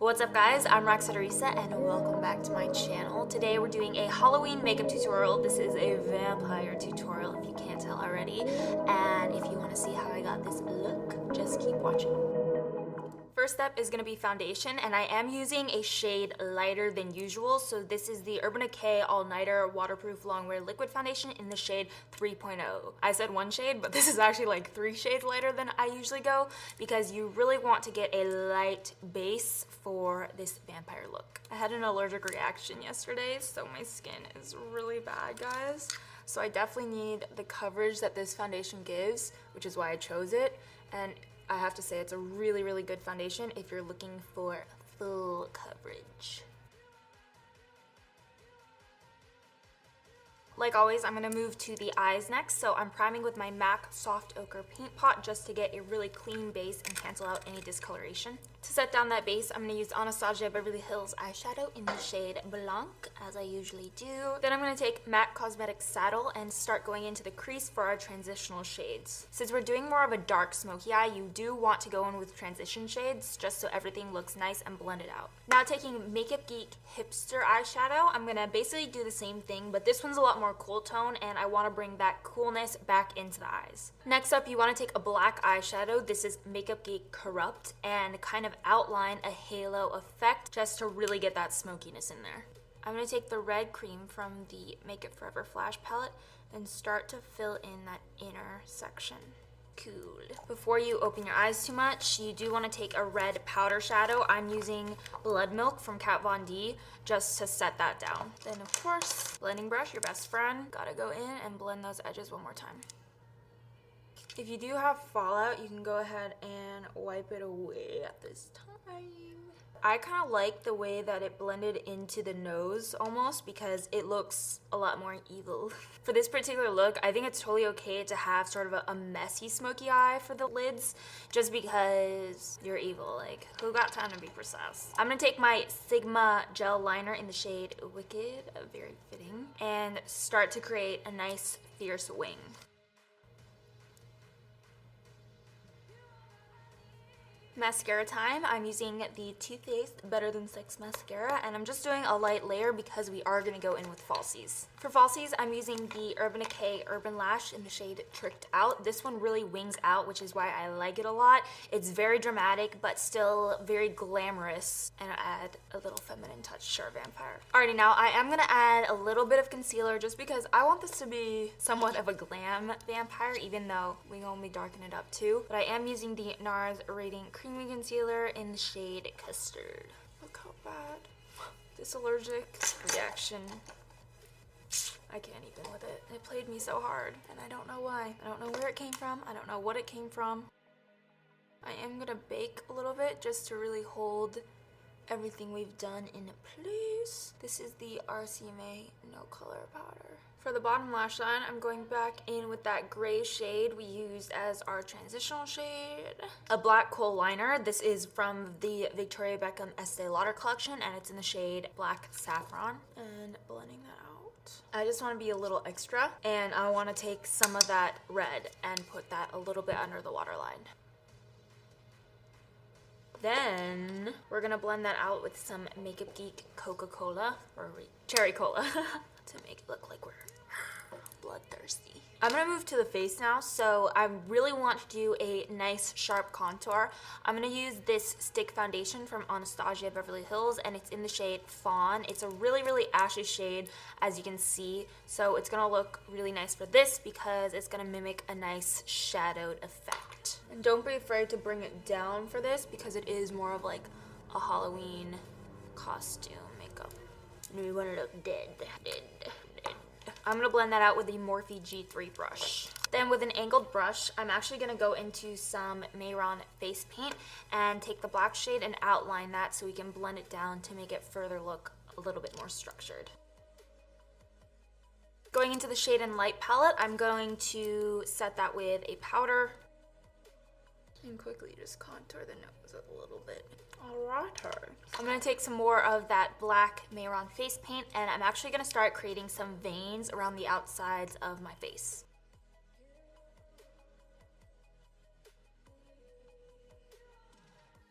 What's up guys, I'm Roxateresa and welcome back to my channel. Today we're doing a Halloween makeup tutorial. This is a vampire tutorial if you can't tell already. And if you want to see how I got this look, just keep watching. First step is going to be foundation, and I am using a shade lighter than usual. So this is the Urban Decay All Nighter Waterproof Longwear Liquid Foundation in the shade 3.0. I said one shade, but this is actually like 3 shades lighter than I usually go because you really want to get a light base for this vampire look. I had an allergic reaction yesterday, so my skin is really bad, guys. So I definitely need the coverage that this foundation gives, which is why I chose it. And I have to say it's a really, really good foundation if you're looking for full coverage. Like always, I'm going to move to the eyes next, so I'm priming with my MAC Soft Ochre Paint Pot just to get a really clean base and cancel out any discoloration. To set down that base, I'm going to use Anastasia Beverly Hills eyeshadow in the shade Blanc, as I usually do. Then I'm going to take MAC Cosmetics Saddle and start going into the crease for our transitional shades. Since we're doing more of a dark smoky eye, you do want to go in with transition shades just so everything looks nice and blended out. Now taking Makeup Geek Hipster eyeshadow, I'm going to basically do the same thing, but this one's a lot more cool tone and I want to bring that coolness back into the eyes. Next up, you want to take a black eyeshadow. This is Makeup Geek Corrupt and kind of outline a halo effect just to really get that smokiness in there. I'm going to take the red cream from the Make It Forever Flash palette and start to fill in that inner section. Cool. Before you open your eyes too much, you do want to take a red powder shadow. I'm using Blood Milk from Kat Von D just to set that down. Then of course, blending brush, your best friend. Gotta go in and blend those edges one more time. If you do have fallout, you can go ahead and wipe it away at this time. I kind of like the way that it blended into the nose almost because it looks a lot more evil. For this particular look, I think it's totally okay to have sort of a messy smoky eye for the lids just because you're evil. Like, who got time to be precise? I'm going to take my Sigma gel liner in the shade Wicked, very fitting, and start to create a nice fierce wing. Mascara time. I'm using the Too Faced Better Than Sex mascara and I'm just doing a light layer because we are going to go in with falsies. For falsies, I'm using the Urban Decay Urban Lash in the shade Tricked Out. This one really wings out, which is why I like it a lot. It's very dramatic but still very glamorous and add a little feminine touch to our vampire. Alrighty, now I am going to add a little bit of concealer just because I want this to be somewhat of a glam vampire, even though we only darken it up too. But I am using the NARS Radiant Creamy Concealer in the shade Custard. Look how bad. This allergic reaction. I can't even with it. It played me so hard and I don't know why. I don't know where it came from. I don't know what it came from. I am gonna bake a little bit just to really hold everything we've done in place. This is the RCMA No Color Powder. For the bottom lash line, I'm going back in with that gray shade we used as our transitional shade. A black kohl liner. This is from the Victoria Beckham Estee Lauder collection and it's in the shade Black Saffron. And blending that out. I just want to be a little extra and I want to take some of that red and put that a little bit under the waterline. Then we're gonna blend that out with some Makeup Geek Coca-Cola or Cherry Cola to make it look like we're bloodthirsty. I'm gonna move to the face now, so I really want to do a nice sharp contour. I'm gonna use this stick foundation from Anastasia Beverly Hills and it's in the shade Fawn. It's a really, really ashy shade as you can see, so it's gonna look really nice for this because it's gonna mimic a nice shadowed effect. And don't be afraid to bring it down for this because it is more of like a Halloween costume makeup. And we want to look dead. I'm going to blend that out with the Morphe G3 brush. Then with an angled brush, I'm actually going to go into some Mehron face paint and take the black shade and outline that so we can blend it down to make it further look a little bit more structured. Going into the Shade and Light palette, I'm going to set that with a powder and quickly just contour the nose a little bit. Alright. I'm going to take some more of that black Mehron face paint and I'm actually going to start creating some veins around the outsides of my face.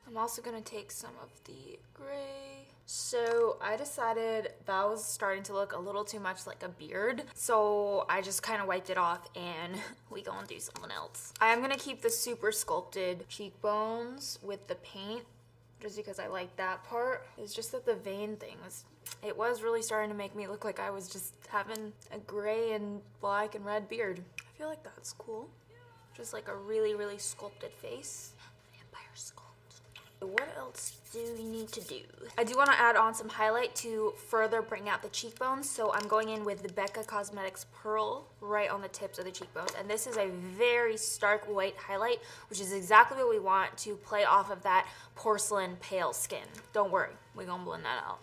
I'm also gonna take some of the gray. So I decided that was starting to look a little too much like a beard. So I just kind of wiped it off and we gonna do something else. I am gonna keep the super sculpted cheekbones with the paint just because I like that part. It's just that the vein thing it was really starting to make me look like I was just having a gray and black and red beard. I feel like that's cool. Just like a really, really sculpted face. Vampire sculpt. What else do we need to do? I do want to add on some highlight to further bring out the cheekbones. So I'm going in with the Becca Cosmetics Pearl right on the tips of the cheekbones. And this is a very stark white highlight, which is exactly what we want to play off of that porcelain pale skin. Don't worry, we're gonna blend that out.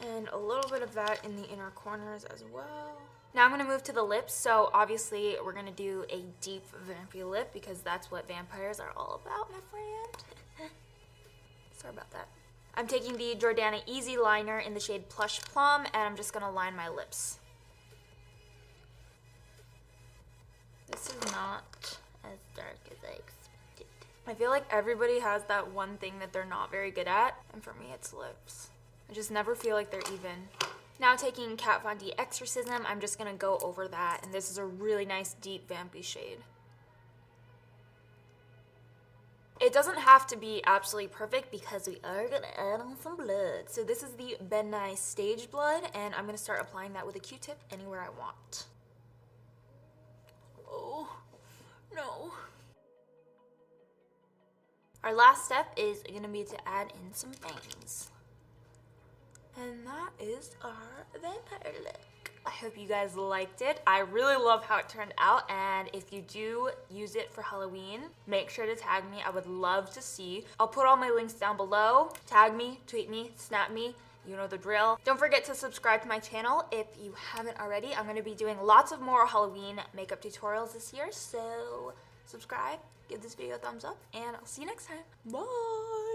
And a little bit of that in the inner corners as well. Now I'm gonna move to the lips. So obviously we're gonna do a deep vampy lip because that's what vampires are all about, my friend. Sorry about that. I'm taking the Jordana Easy Liner in the shade Plush Plum, and I'm just gonna line my lips. This is not as dark as I expected. I feel like everybody has that one thing that they're not very good at, and for me it's lips. I just never feel like they're even. Now taking Kat Von D Exorcism, I'm just gonna go over that, and this is a really nice deep vampy shade. It doesn't have to be absolutely perfect because we are gonna add on some blood. So this is the Ben Nye Stage Blood, and I'm gonna start applying that with a Q-tip anywhere I want. Oh, no. Our last step is gonna be to add in some bangs. And that is our vampire look. I hope you guys liked it. I really love how it turned out, and if you do use it for Halloween, make sure to tag me. I would love to see. I'll put all my links down below. Tag me, tweet me, snap me. You know the drill. Don't forget to subscribe to my channel if you haven't already. I'm gonna be doing lots of more Halloween makeup tutorials this year, so subscribe, give this video a thumbs up, and I'll see you next time. Bye!